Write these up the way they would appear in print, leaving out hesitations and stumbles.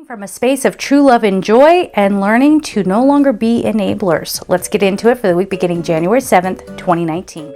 From a space of true love and joy and learning to no longer be enablers. Let's get into it for the week beginning January 7th, 2019.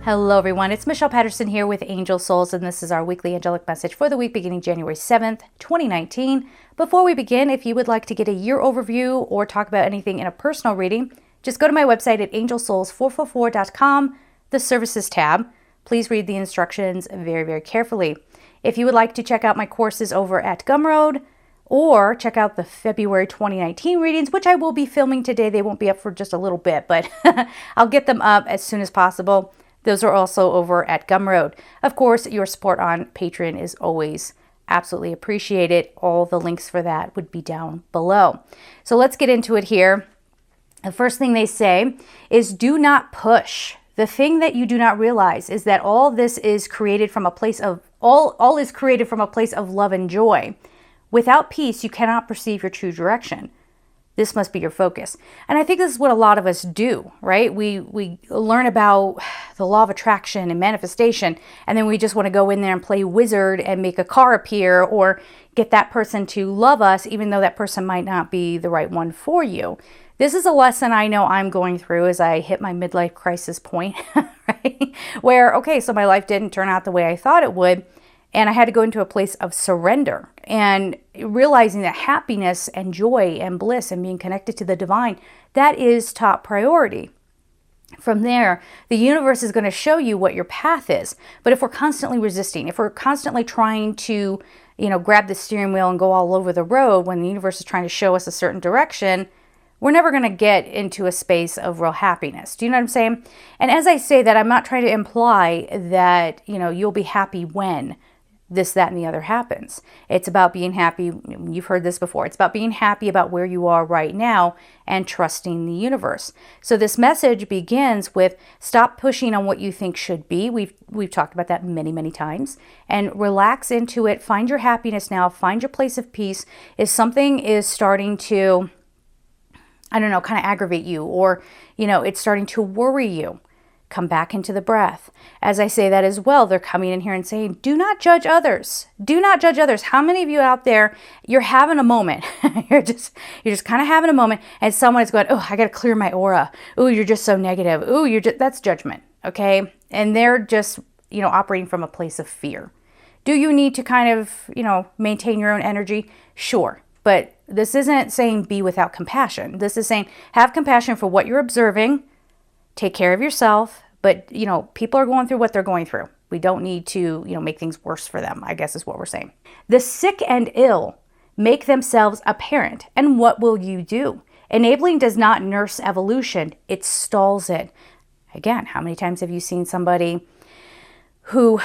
Hello everyone, it's Michelle Patterson here with Angel Souls, and this is our weekly angelic message for the week beginning January 7th, 2019. Before we begin, if you would like to get a year overview or talk about anything in a personal reading, just go to my website at angelsouls444.com, the services tab. Please read the instructions very, very carefully. If you would like to check out my courses over at Gumroad, or check out the February 2019 readings, which I will be filming today. They won't be up for just a little bit, but I'll get them up as soon as possible. Those are also over at Gumroad. Of course, your support on Patreon is always absolutely appreciated. All the links for that would be down below. So let's get into it here. The first thing they say is do not push. The thing that you do not realize is that all this is created from a place of, all is created from a place of love and joy. Without peace, you cannot perceive your true direction. This must be your focus. And I think this is what a lot of us do, right? We learn about the law of attraction and manifestation, and then we just want to go in there and play wizard and make a car appear or get that person to love us, even though that person might not be the right one for you. This is a lesson I know I'm going through as I hit my midlife crisis point, right? Where, okay, so my life didn't turn out the way I thought it would. And I had to go into a place of surrender and realizing that happiness and joy and bliss and being connected to the divine, that is top priority. From there, the universe is going to show you what your path is. But if we're constantly resisting, if we're constantly trying to, grab the steering wheel and go all over the road when the universe is trying to show us a certain direction, we're never going to get into a space of real happiness. Do you know what I'm saying? And as I say that, I'm not trying to imply that, you'll be happy when this, that, and the other happens. It's about being happy. You've heard this before. It's about being happy about where you are right now and trusting the universe. So this message begins with stop pushing on what you think should be. We've talked about that many, many times. And relax into it. Find your happiness now. Find your place of peace. If something is starting to, kind of aggravate you, or, it's starting to worry you, come back into the breath. As I say that as well, they're coming in here and saying, do not judge others. Do not judge others. How many of you out there, you're having a moment. you're just kind of having a moment, and someone is going, oh, I got to clear my aura. Oh, you're just so negative. Oh, that's judgment. Okay. And they're just, operating from a place of fear. Do you need to kind of, maintain your own energy? Sure. But this isn't saying be without compassion. This is saying have compassion for what you're observing. Take care of yourself, but, people are going through what they're going through. We don't need to, make things worse for them, I guess is what we're saying. The sick and ill make themselves apparent, and what will you do? Enabling does not nurse evolution, it stalls it. Again, how many times have you seen somebody who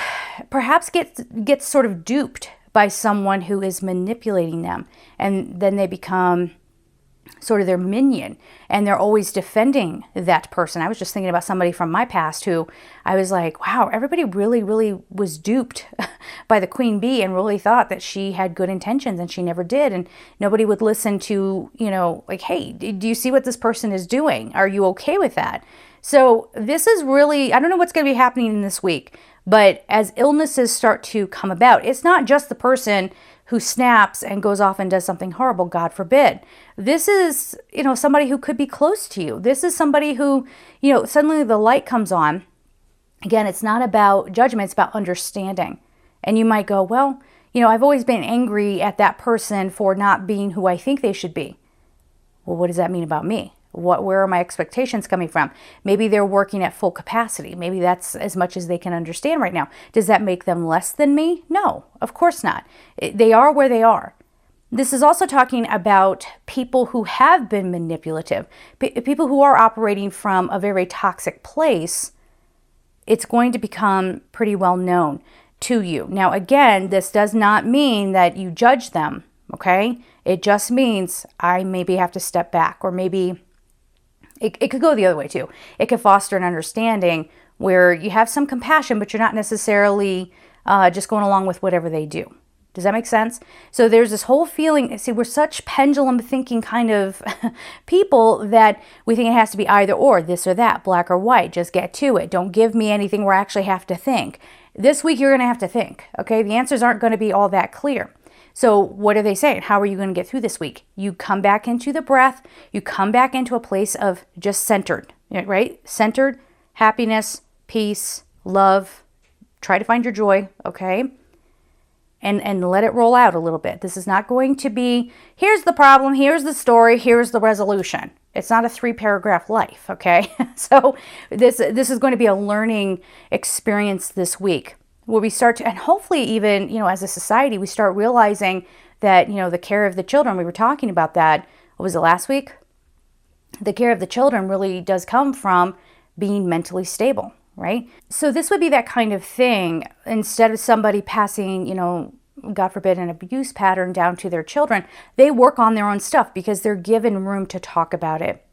perhaps gets sort of duped by someone who is manipulating them, and then they become sort of their minion, and they're always defending that person. I was just thinking about somebody from my past who I was like, wow, everybody really, really was duped by the queen bee and really thought that she had good intentions, and she never did. And nobody would listen to, hey, do you see what this person is doing? Are you okay with that? So this is really, I don't know what's going to be happening in this week, but as illnesses start to come about, it's not just the person who snaps and goes off and does something horrible, God forbid. This is, somebody who could be close to you. This is somebody who, suddenly the light comes on. Again, it's not about judgment, it's about understanding. And you might go, well, I've always been angry at that person for not being who I think they should be. Well, what does that mean about me? Where are my expectations coming from? Maybe they're working at full capacity. Maybe that's as much as they can understand right now. Does that make them less than me? No, of course not. They are where they are. This is also talking about people who have been manipulative, people who are operating from a very toxic place. It's going to become pretty well known. to you. Now, again, this does not mean that you judge them, okay? It just means I maybe have to step back, or maybe it could go the other way too. It could foster an understanding where you have some compassion, but you're not necessarily just going along with whatever they do. Does that make sense? So there's this whole feeling, see, we're such pendulum thinking kind of people that we think it has to be either or, this or that, black or white, just get to it. Don't give me anything where I actually have to think. This week, you're going to have to think, okay? The answers aren't going to be all that clear. So what are they saying? How are you going to get through this week? You come back into the breath. You come back into a place of just centered, right? Centered, happiness, peace, love. Try to find your joy, okay? And let it roll out a little bit. This is not going to be, here's the problem, here's the story, here's the resolution. It's not a 3-paragraph life, okay? So this is going to be a learning experience this week where we start to, and hopefully even, as a society, we start realizing that, the care of the children, we were talking about that, what was it, last week? The care of the children really does come from being mentally stable, right? So this would be that kind of thing. Instead of somebody passing, God forbid, an abuse pattern down to their children, they work on their own stuff because they're given room to talk about it.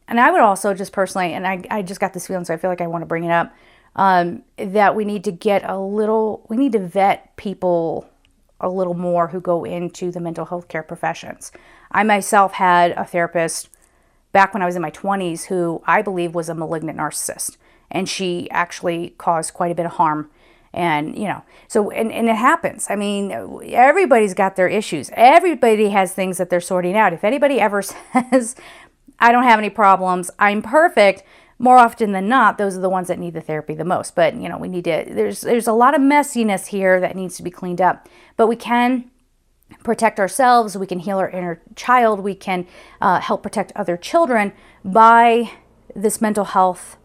And I would also just personally, and I just got this feeling, so I feel like I want to bring it up, that we need to vet people a little more who go into the mental health care professions. I myself had a therapist back when I was in my 20s who I believe was a malignant narcissist. And she actually caused quite a bit of harm. And, so, and it happens. I mean, everybody's got their issues. Everybody has things that they're sorting out. If anybody ever says, I don't have any problems, I'm perfect, more often than not, those are the ones that need the therapy the most. But, we need to, there's a lot of messiness here that needs to be cleaned up. But we can protect ourselves, we can heal our inner child, we can help protect other children by this mental health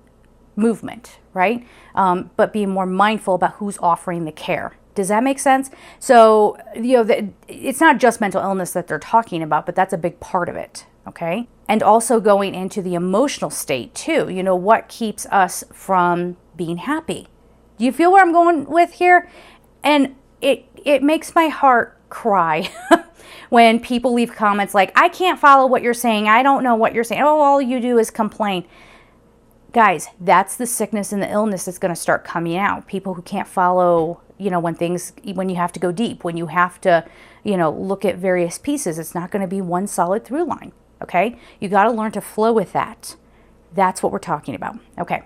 movement, right? But being more mindful about who's offering the care. Does that make sense? So, it's not just mental illness that they're talking about, but that's a big part of it, okay? And also going into the emotional state too. What keeps us from being happy? Do you feel where I'm going with here? And it makes my heart cry when people leave comments like, I can't follow what you're saying. I don't know what you're saying. Oh, all you do is complain. Guys, that's the sickness and the illness that's going to start coming out. People who can't follow, when you have to go deep, when you have to, look at various pieces, it's not going to be one solid through line. Okay. You got to learn to flow with that. That's what we're talking about. Okay.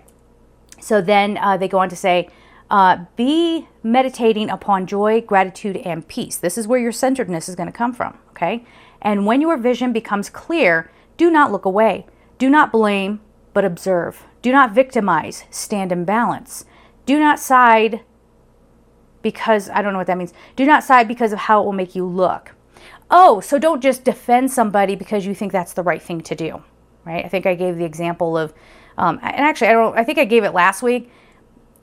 So then they go on to say, be meditating upon joy, gratitude, and peace. This is where your centeredness is going to come from. Okay. And when your vision becomes clear, do not look away. Do not blame, but observe. Do not victimize, stand in balance. Do not side because, I don't know what that means. Do not side because of how it will make you look. Oh, so don't just defend somebody because you think that's the right thing to do, right? I think I gave the example of, and actually, I think I gave it last week.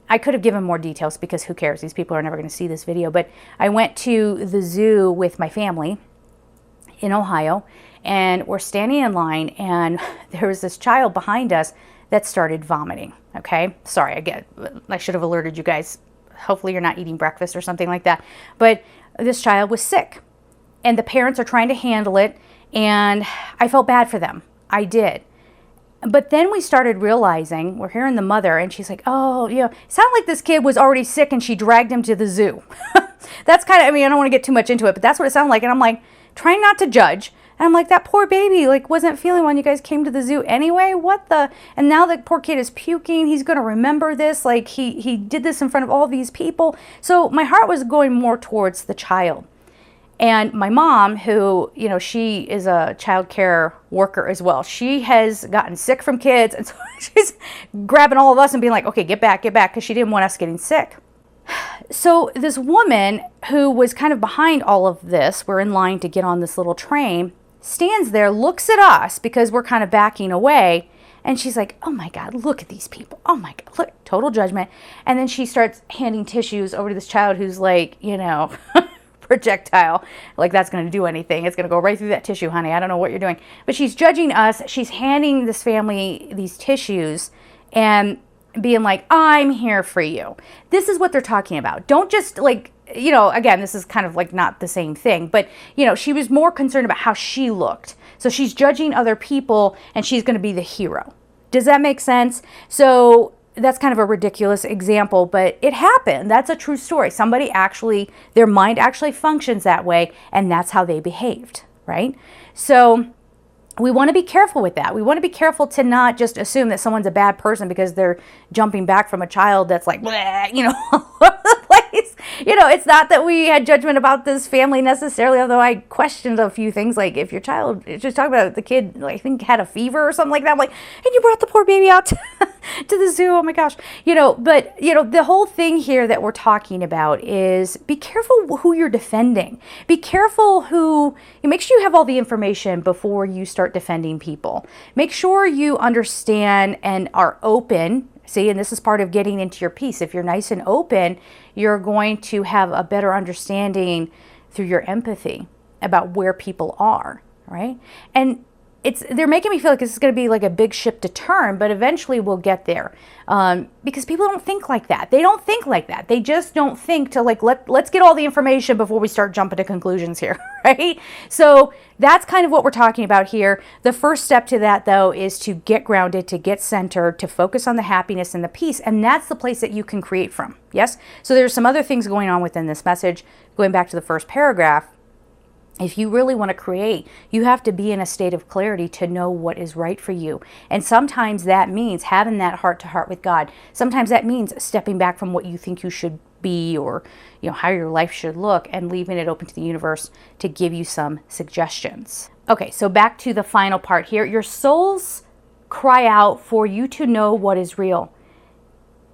I could have given more details because who cares? These people are never going to see this video. But I went to the zoo with my family in Ohio, and we're standing in line, and there was this child behind us that started vomiting, okay? Sorry, I should have alerted you guys. Hopefully you're not eating breakfast or something like that. But this child was sick, and the parents are trying to handle it, and I felt bad for them. I did. But then we started realizing, we're hearing the mother, and she's like, oh, it sounded like this kid was already sick, and she dragged him to the zoo. That's kind of, I don't want to get too much into it, but that's what it sounded like. And I'm like, trying not to judge. And I'm like, that poor baby, wasn't feeling when you guys came to the zoo anyway. What the? And now the poor kid is puking. He's going to remember this. He did this in front of all these people. So my heart was going more towards the child. And my mom, who, she is a child care worker as well. She has gotten sick from kids. And so she's grabbing all of us and being like, okay, get back, because she didn't want us getting sick. So this woman who was kind of behind all of this, we're in line to get on this little train, stands there, looks at us because we're kind of backing away. And she's like, oh my God, look at these people. Oh my God, look, total judgment. And then she starts handing tissues over to this child who's like, projectile. Like that's going to do anything. It's going to go right through that tissue, honey. I don't know what you're doing. But she's judging us. She's handing this family these tissues. And being like, I'm here for you. This is what they're talking about. Don't just like, again, this is kind of like not the same thing, but she was more concerned about how she looked. So she's judging other people and she's going to be the hero. Does that make sense? So that's kind of a ridiculous example, but it happened. That's a true story. Somebody actually, their mind actually functions that way, and that's how they behaved, right? So we want to be careful with that. We want to be careful to not just assume that someone's a bad person because they're jumping back from a child that's like, bleh, all over the place. It's not that we had judgment about this family necessarily, although I questioned a few things. Like if your child, just talking about the kid, I think had a fever or something like that. I'm like, and you brought the poor baby out to the zoo. Oh my gosh. But the whole thing here that we're talking about is be careful who you're defending. Be careful make sure you have all the information before you start defending people. Make sure you understand and are open. See, and this is part of getting into your peace. If you're nice and open, you're going to have a better understanding through your empathy about where people are, right? And they're making me feel like this is going to be like a big ship to turn, but eventually we'll get there. Because people don't think like that. They don't think like that. They just don't think to like, let's get all the information before we start jumping to conclusions here, right? So that's kind of what we're talking about here. The first step to that, though, is to get grounded, to get centered, to focus on the happiness and the peace. And that's the place that you can create from. Yes? So there's some other things going on within this message. Going back to the first paragraph, if you really want to create, you have to be in a state of clarity to know what is right for you. And sometimes that means having that heart-to-heart with God. Sometimes that means stepping back from what you think you should be or how your life should look and leaving it open to the universe to give you some suggestions. Okay, so back to the final part here. Your souls cry out for you to know what is real.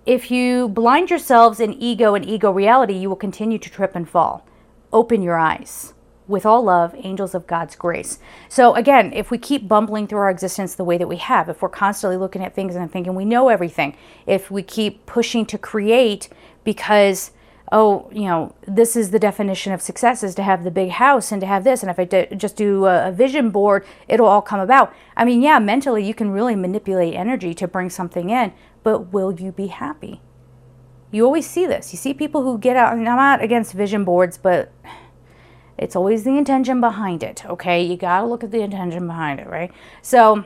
If you blind yourselves in ego and ego reality, you will continue to trip and fall. Open your eyes. With all love, angels of God's grace. So again, if we keep bumbling through our existence the way that we have, if we're constantly looking at things and thinking we know everything, if we keep pushing to create because, this is the definition of success is to have the big house and to have this, and if I just do a vision board, it'll all come about. I mean, yeah, mentally you can really manipulate energy to bring something in, but will you be happy? You always see this. You see people who get out, and I'm not against vision boards, but it's always the intention behind it, okay? You got to look at the intention behind it, right? So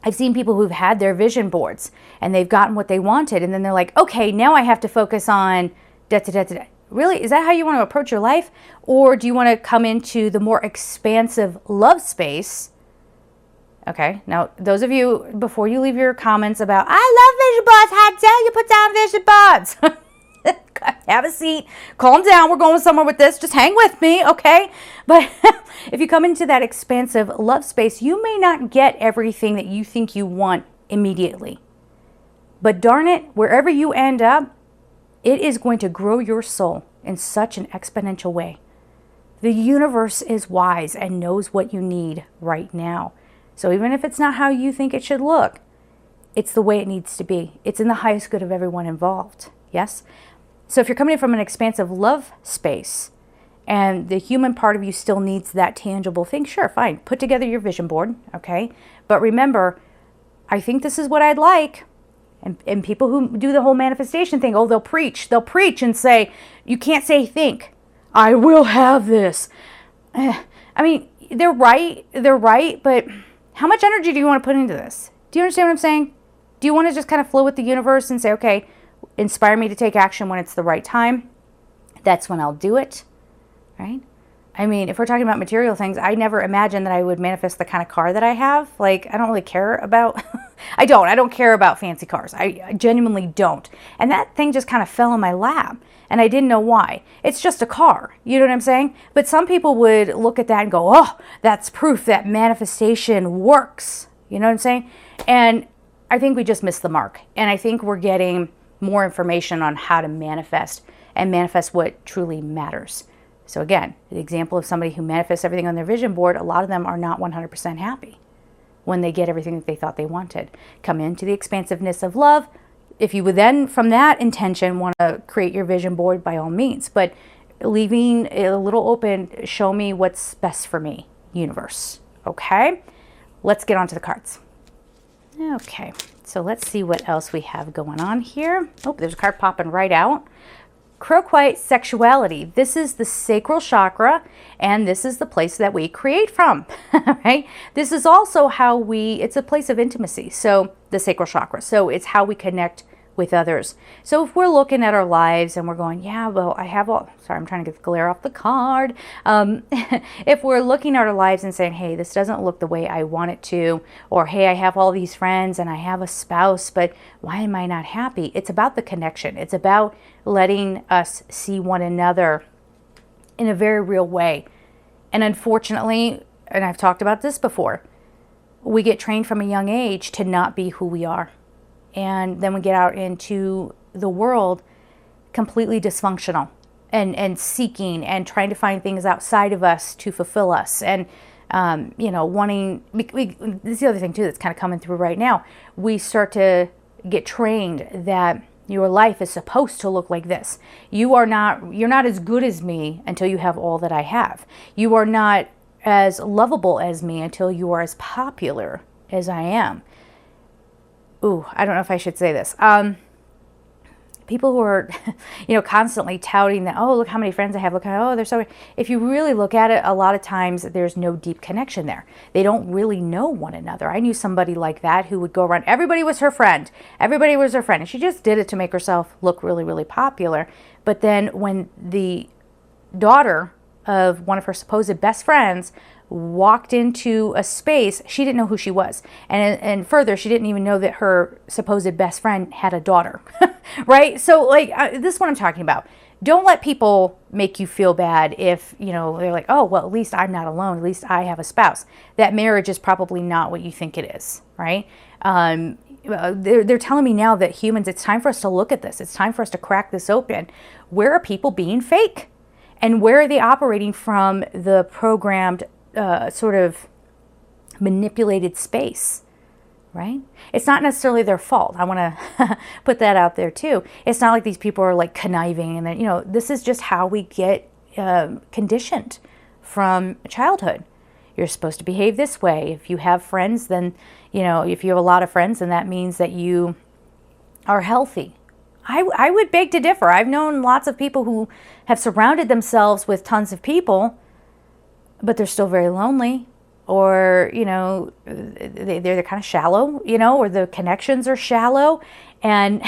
I've seen people who've had their vision boards and they've gotten what they wanted, and then they're like, okay, now I have to focus on da-da-da-da-da. Really? Is that how you want to approach your life? Or do you want to come into the more expansive love space? Okay, now those of you, before you leave your comments about, I love vision boards, how dare you put down vision boards? Have a seat, calm down, we're going somewhere with this, just hang with me, okay? But if you come into that expansive love space, you may not get everything that you think you want immediately. But darn it, wherever you end up, it is going to grow your soul in such an exponential way. The universe is wise and knows what you need right now. So even if it's not how you think it should look, it's the way it needs to be. It's in the highest good of everyone involved, yes? So if you're coming in from an expansive love space and the human part of you still needs that tangible thing, sure, fine. Put together your vision board, okay? But remember, I think this is what I'd like. And people who do the whole manifestation thing, they'll preach and say, you can't say think. I will have this. I mean, they're right, but how much energy do you want to put into this? Do you understand what I'm saying? Do you want to just kind of flow with the universe and say, okay, inspire me to take action when it's the right time? That's when I'll do it, right? I mean, if we're talking about material things, I never imagined that I would manifest the kind of car that I have. Like, I don't really care about, I don't care about fancy cars. I genuinely don't. And that thing just kind of fell in my lap and I didn't know why. It's just a car, you know what I'm saying? But some people would look at that and go, oh, that's proof that manifestation works. You know what I'm saying? And I think we just missed the mark. And I think we're getting more information on how to manifest and manifest what truly matters. So again, the example of somebody who manifests everything on their vision board, a lot of them are not 100% happy when they get everything that they thought they wanted. Come into the expansiveness of love. If you would then, from that intention, want to create your vision board, by all means, but leaving it a little open, show me what's best for me, universe. Okay? Let's get on to the cards. Okay, so let's see what else we have going on here. Oh, there's a card popping right out. Croquite sexuality. This is the sacral chakra, and this is the place that we create from, right? This is also how it's a place of intimacy. So the sacral chakra. So it's how we connect with others. So if we're looking at our lives and we're going, yeah, well, sorry, I'm trying to get the glare off the card. If we're looking at our lives and saying, hey, this doesn't look the way I want it to, or hey, I have all these friends and I have a spouse, but why am I not happy? It's about the connection. It's about letting us see one another in a very real way. And unfortunately, and I've talked about this before, we get trained from a young age to not be who we are. And then we get out into the world completely dysfunctional and seeking and trying to find things outside of us to fulfill us. And, wanting, this is the other thing too that's kind of coming through right now. We start to get trained that your life is supposed to look like this. You're not as good as me until you have all that I have. You are not as lovable as me until you are as popular as I am. Ooh, I don't know if I should say this. People who are, constantly touting that, oh, look how many friends I have. Look how, they're so. If you really look at it, a lot of times there's no deep connection there. They don't really know one another. I knew somebody like that who would go around. Everybody was her friend. Everybody was her friend. And she just did it to make herself look really, really popular. But then when the daughter of one of her supposed best friends walked into a space, she didn't know who she was. And further, she didn't even know that her supposed best friend had a daughter, right? So this is what I'm talking about. Don't let people make you feel bad if, they're like, oh, well, at least I'm not alone. At least I have a spouse. That marriage is probably not what you think it is, right? They're telling me now that humans, it's time for us to look at this. It's time for us to crack this open. Where are people being fake? And where are they operating from the programmed sort of manipulated space, right? It's not necessarily their fault. I want to put that out there too. It's not like these people are like conniving and that, this is just how we get conditioned from childhood. You're supposed to behave this way. If you have friends, then, if you have a lot of friends, then that means that you are healthy. I would beg to differ. I've known lots of people who have surrounded themselves with tons of people, but they're still very lonely, or, they're kind of shallow, or the connections are shallow. And,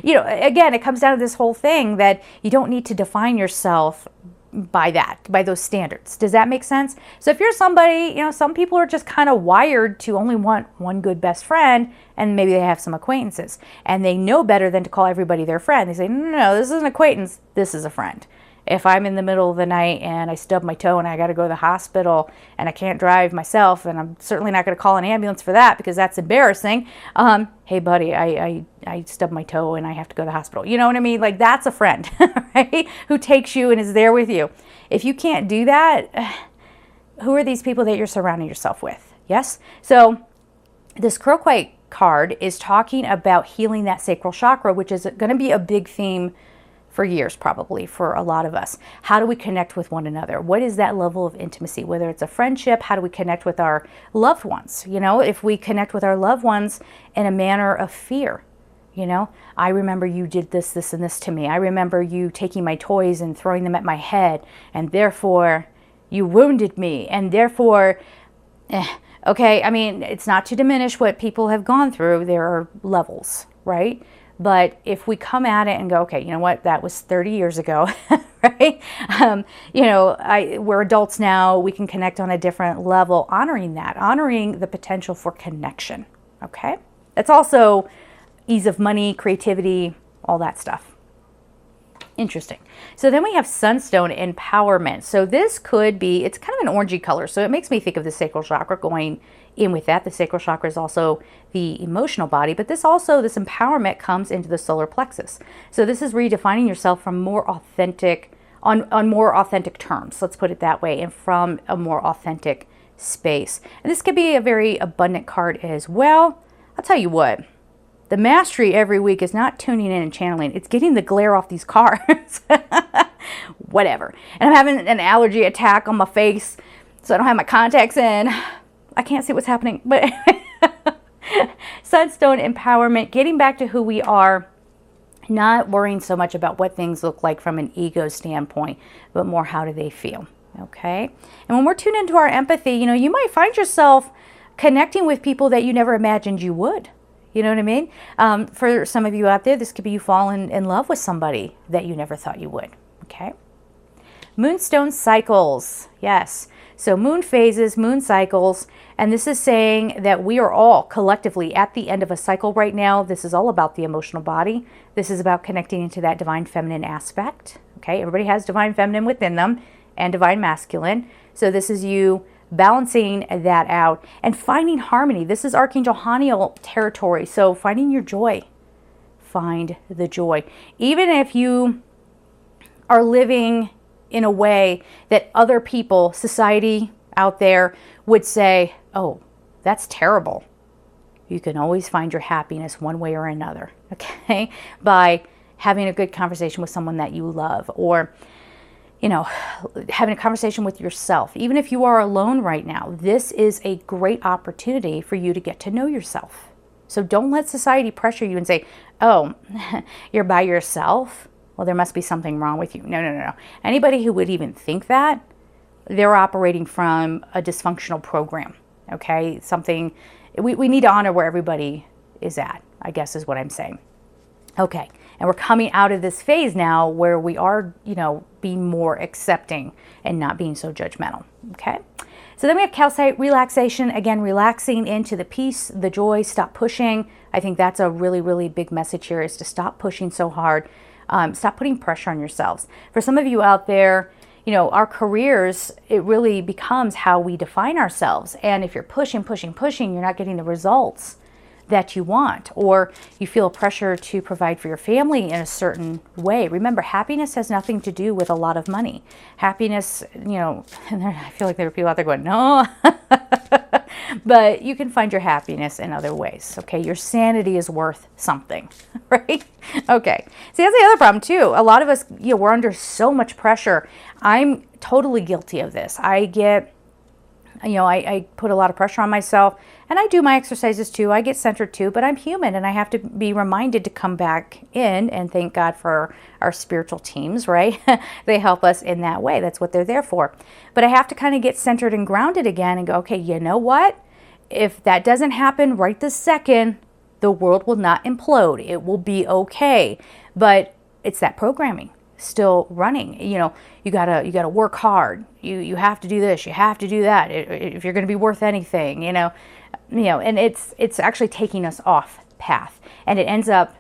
again, it comes down to this whole thing that you don't need to define yourself by those standards. Does that make sense? So if you're somebody, some people are just kind of wired to only want one good best friend, and maybe they have some acquaintances, and they know better than to call everybody their friend. They say, no, this is an acquaintance, this is a friend. If I'm in the middle of the night and I stub my toe and I got to go to the hospital and I can't drive myself, and I'm certainly not going to call an ambulance for that because that's embarrassing. Hey, buddy, I stubbed my toe and I have to go to the hospital. You know what I mean? Like, that's a friend, right? Who takes you and is there with you. If you can't do that, who are these people that you're surrounding yourself with? Yes? So this Croquite card is talking about healing that sacral chakra, which is going to be a big theme for years, probably, for a lot of us. How do we connect with one another? What is that level of intimacy? Whether it's a friendship, how do we connect with our loved ones? If we connect with our loved ones in a manner of fear, I remember you did this, this, and this to me. I remember you taking my toys and throwing them at my head, and therefore you wounded me, and therefore, okay, I mean, it's not to diminish what people have gone through. There are levels, right? But if we come at it and go, okay, you know what, that was 30 years ago, right? We're adults now, we can connect on a different level, honoring that, honoring the potential for connection, okay? That's also ease of money, creativity, all that stuff. Interesting. So then we have Sunstone Empowerment. So this could be, it's kind of an orangey color, so it makes me think of the sacral chakra going in with that. The sacral chakra is also the emotional body, but this empowerment comes into the solar plexus. So this is redefining yourself from more authentic, on more authentic terms, let's put it that way, and from a more authentic space. And this could be a very abundant card as well. I'll tell you what, the mastery every week is not tuning in and channeling. It's getting the glare off these cards. Whatever. And I'm having an allergy attack on my face, so I don't have my contacts in. I can't see what's happening. But Sunstone Empowerment, getting back to who we are, not worrying so much about what things look like from an ego standpoint, but more how do they feel, okay? And when we're tuned into our empathy, you might find yourself connecting with people that you never imagined you would. You know what I mean? For some of you out there, this could be you falling in love with somebody that you never thought you would, okay? Moonstone cycles, yes. So moon phases, moon cycles, and this is saying that we are all collectively at the end of a cycle right now. This is all about the emotional body. This is about connecting into that divine feminine aspect, okay? Everybody has divine feminine within them and divine masculine. So this is you balancing that out and finding harmony. This is Archangel Haniel territory. So finding your joy. Find the joy. Even if you are living in a way that other people, society out there would say, oh, that's terrible. You can always find your happiness one way or another, okay? By having a good conversation with someone that you love, or having a conversation with yourself. Even if you are alone right now, this is a great opportunity for you to get to know yourself. So don't let society pressure you and say, oh, you're by yourself. Well, there must be something wrong with you. No. Anybody who would even think that, they're operating from a dysfunctional program, okay? Something, we need to honor where everybody is at, I guess is what I'm saying. Okay, and we're coming out of this phase now where we are, being more accepting and not being so judgmental, okay? So then we have calcite relaxation, again, relaxing into the peace, the joy, stop pushing. I think that's a really, really big message here, is to stop pushing so hard. Stop putting pressure on yourselves. For some of you out there, our careers, it really becomes how we define ourselves. And if you're pushing, you're not getting the results that you want, or you feel pressure to provide for your family in a certain way. Remember, happiness has nothing to do with a lot of money. Happiness, and I feel like there are people out there going, no, but you can find your happiness in other ways, okay? Your sanity is worth something, right? Okay, see, that's the other problem too. A lot of us, we're under so much pressure. I'm totally guilty of this. I get, I put a lot of pressure on myself, and I do my exercises too. I get centered too, but I'm human, and I have to be reminded to come back in and thank God for our spiritual teams, right? They help us in that way. That's what they're there for. But I have to kind of get centered and grounded again and go, okay, you know what? If that doesn't happen right this second, the world will not implode. It will be okay. But it's that programming still running. You gotta work hard. You have to do this. You have to do that. If you're going to be worth anything, and it's actually taking us off path, and it ends up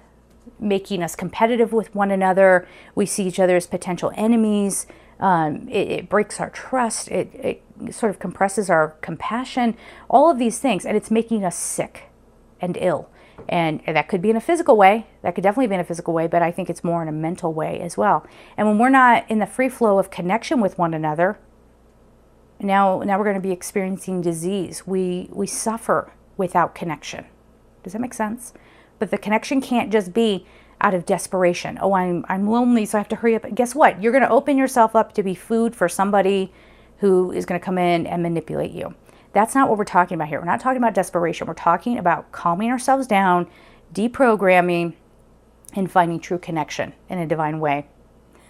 making us competitive with one another. We see each other as potential enemies. It breaks our trust. It sort of compresses our compassion. All of these things, and it's making us sick and ill. And that could be in a physical way. That could definitely be in a physical way, but I think it's more in a mental way as well. And when we're not in the free flow of connection with one another, now we're going to be experiencing disease. We suffer without connection. Does that make sense? But the connection can't just be out of desperation. Oh, I'm lonely, so I have to hurry up. Guess what? You're going to open yourself up to be food for somebody who is going to come in and manipulate you. That's not what we're talking about here. We're not talking about desperation. We're talking about calming ourselves down, deprogramming, and finding true connection in a divine way.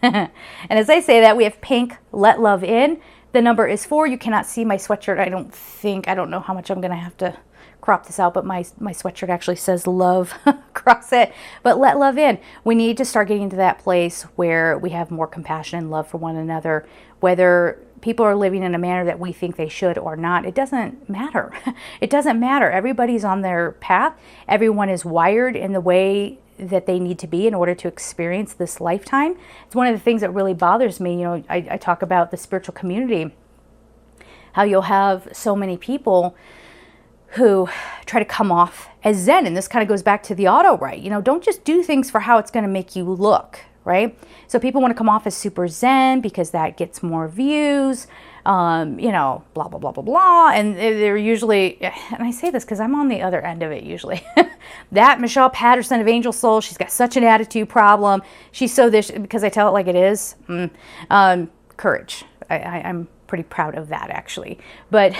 And as I say that, we have pink, let love in. The number is 4. You cannot see my sweatshirt. I don't know how much I'm going to have to crop this out, but my sweatshirt actually says love across it. But let love in. We need to start getting to that place where we have more compassion and love for one another, whether people are living in a manner that we think they should or not. It doesn't matter. It doesn't matter. Everybody's on their path. Everyone is wired in the way that they need to be in order to experience this lifetime. It's one of the things that really bothers me. I talk about the spiritual community, how you'll have so many people who try to come off as Zen. And this kind of goes back to the Autowrite. Don't just do things for how it's going to make you look, right? So people want to come off as super Zen because that gets more views, blah, blah, blah, blah, blah. And they're usually, and I say this because I'm on the other end of it usually. That Michelle Patterson of Angel Soul, she's got such an attitude problem. She's so this, because I tell it like it is. Courage. I'm pretty proud of that, actually. But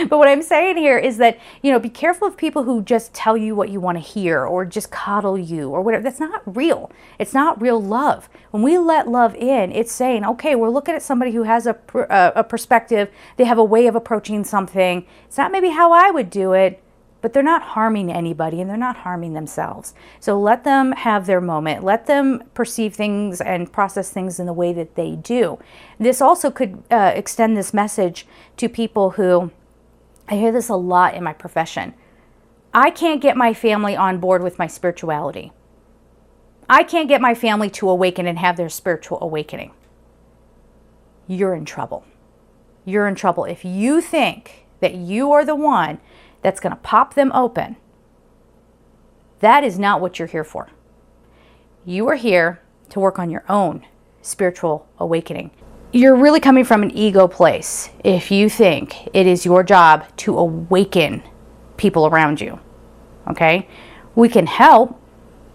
but what I'm saying here is that, be careful of people who just tell you what you want to hear or just coddle you or whatever. That's not real. It's not real love. When we let love in, it's saying, okay, we're looking at somebody who has a perspective. They have a way of approaching something. It's not maybe how I would do it, but they're not harming anybody and they're not harming themselves. So let them have their moment. Let them perceive things and process things in the way that they do. This also could extend this message to people who, I hear this a lot in my profession. I can't get my family on board with my spirituality. I can't get my family to awaken and have their spiritual awakening. You're in trouble. You're in trouble if you think that you are the one that's going to pop them open. That is not what you're here for. You are here to work on your own spiritual awakening. You're really coming from an ego place if you think it is your job to awaken people around you. Okay? We can help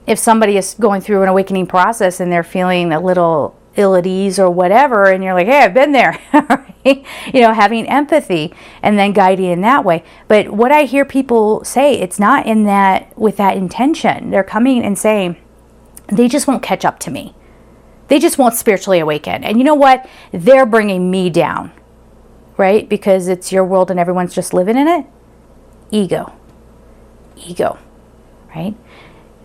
if somebody is going through an awakening process and they're feeling a little ill at ease or whatever, and you're like, hey, I've been there. Having empathy and then guiding in that way. But what I hear people say, it's not in that with that intention. They're coming and saying, they just won't catch up to me. They just won't spiritually awaken. And you know what? They're bringing me down, right? Because it's your world and everyone's just living in it. Ego, right?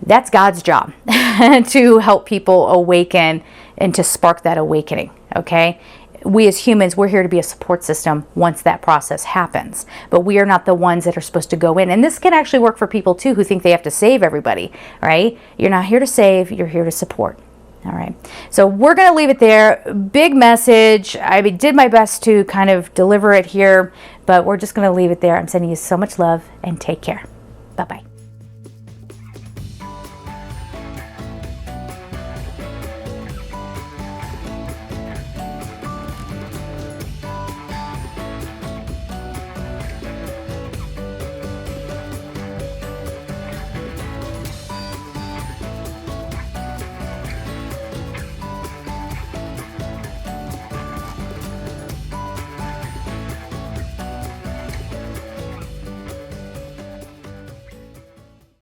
That's God's job to help people awaken and to spark that awakening, okay? We as humans, we're here to be a support system once that process happens. But we are not the ones that are supposed to go in. And this can actually work for people too who think they have to save everybody, right? You're not here to save, you're here to support. All right. So we're going to leave it there. Big message. I did my best to kind of deliver it here, but we're just going to leave it there. I'm sending you so much love and take care. Bye-bye.